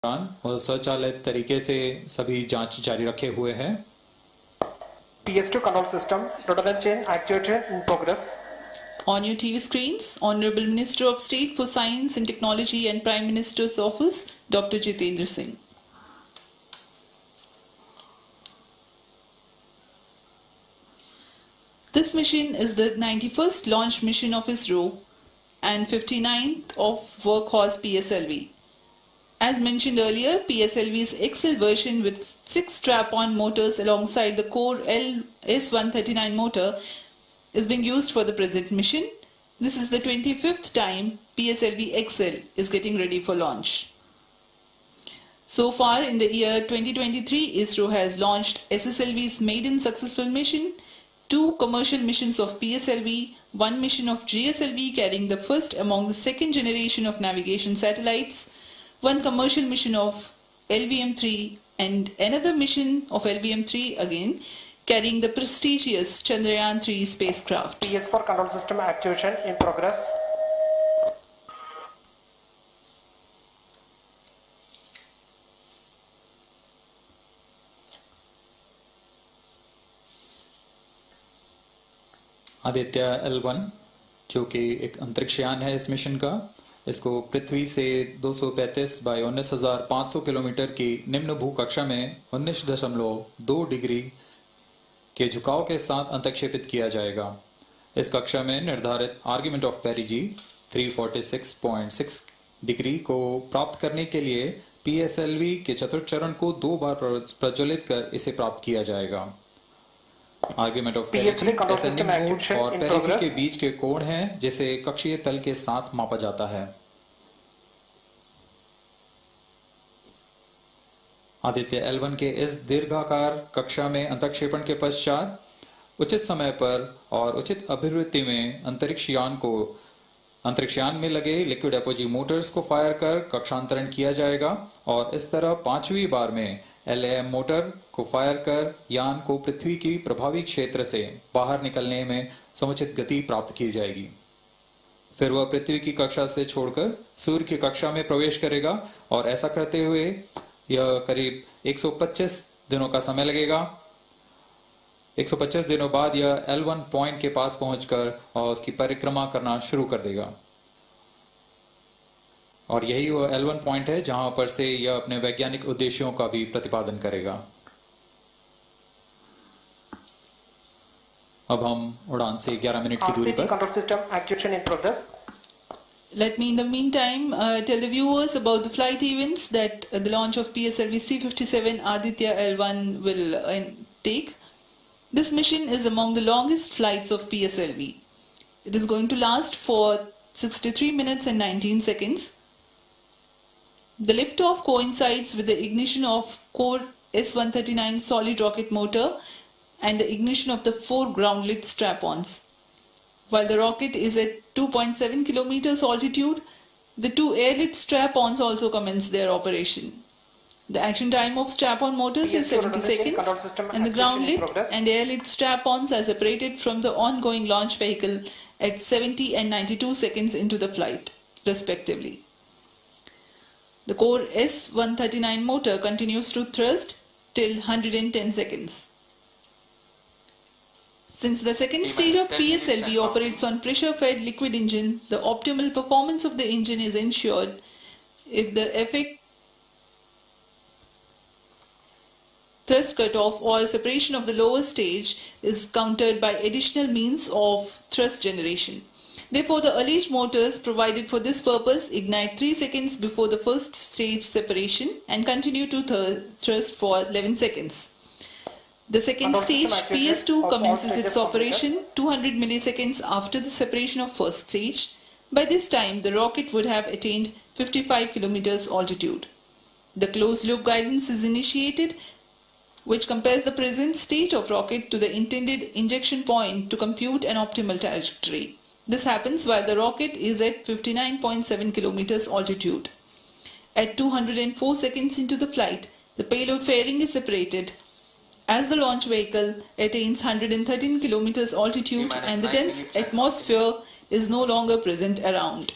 और स्वचालित तरीके से सभी जांच जारी रखे हुए हैं। PS2 control system, rotor and chain actuator in progress. On your TV screens, Honorable Minister of State for Science and Technology and Prime Minister's Office, Dr. Jitendra Singh. This mission is the 91st launch mission of ISRO and 59th of workhorse PSLV. As mentioned earlier, PSLV's XL version with 6 strap-on motors alongside the core S139 motor is being used for the present mission. This is the 25th time PSLV XL is getting ready for launch. So far in the year 2023, ISRO has launched SSLV's maiden successful mission, 2 commercial missions of PSLV, 1 mission of GSLV carrying the first among the second generation of navigation satellites, 1 commercial mission of LVM-3 and another mission of LVM-3 again carrying the prestigious Chandrayaan-3 spacecraft. PS4 control system activation in progress. Aditya L1 जो कि एक अंतरिक्षयान है इस mission का, इसको पृथ्वी से 235 bye 19,500 kilometre की निम्न भूकक्षा में 19.2 डिग्री के झुकाव के साथ अंतक्षेपित किया जाएगा। इस कक्षा में निर्धारित आर्ग्यूमेंट ऑफ पेरिजी 346.6 डिग्री को प्राप्त करने के लिए PSLV के चतुर्थ चरण को 2 बार प्रज्वलित कर इसे प्राप्त किया जाएगा। आर्ग्यूमेंट ऑफ पेरिजी असेंडिंग मोड और पेरिजी के बीच के कोण है जिसे कक्षीय तल के साथ मापा जाता है। आदित्य L1 के इस दीर्घाकार कक्षा में अंतक्षेपण के पश्चात उचित समय पर और उचित अभिवृत्ति में अंतरिक्षयान में लगे लिक्विड एपोजी मोटर्स को फायर कर कक्षांतरण किया जाएगा और इस तरह 5वीं बार में LAM मोटर को फायर कर यान को पृथ्वी की प्रभावी क्षेत्र से बाहर निकलने में समुचित गति प्राप्त की जाएगी। फिर वह पृथ्वी की कक्षा से छोड़कर सूर्य की कक्षा में प्रवेश करेगा और ऐसा करते हुए यह करीब 125 दिनों का समय लगेगा। 125 दिनों बाद यह L1 पॉइंट के पास पहुंचकर और उसकी परिक्रमा करना शुरू कर देगा और यही वह L1 पॉइंट है जहां पर से यह अपने वैज्ञानिक उद्देश्यों का भी प्रतिपादन करेगा। अब हम उड़ान से 11 मिनट की दूरी पर। Let me in the meantime tell the viewers about the flight events that the launch of PSLV C-57 Aditya L1 will take. This mission is among the longest flights of PSLV. It is going to last for 63 minutes and 19 seconds. The liftoff coincides with the ignition of core S139 solid rocket motor and the ignition of the 4 ground-lit strap-ons. While the rocket is at 2.7 kilometers altitude, the 2 air-lit strap-ons also commence their operation. The action time of strap-on motors is 70 seconds and the ground-lit and air-lit strap-ons are separated from the ongoing launch vehicle at 70 and 92 seconds into the flight, respectively. The core S139 motor continues to thrust till 110 seconds. Since the second stage of PSLV operates on pressure-fed liquid engine, the optimal performance of the engine is ensured if the effect thrust cutoff or separation of the lower stage is countered by additional means of thrust generation. Therefore, the alleged motors provided for this purpose ignite 3 seconds before the first stage separation and continue to thrust for 11 seconds. The second stage, PS2, commences its operation 200 milliseconds after the separation of first stage. By this time, the rocket would have attained 55 kilometers altitude. The closed-loop guidance is initiated, which compares the present state of rocket to the intended injection point to compute an optimal trajectory. This happens while the rocket is at 59.7 kilometers altitude. At 204 seconds into the flight, the payload fairing is separated as the launch vehicle attains 113 kilometers altitude and the dense atmosphere is no longer present around.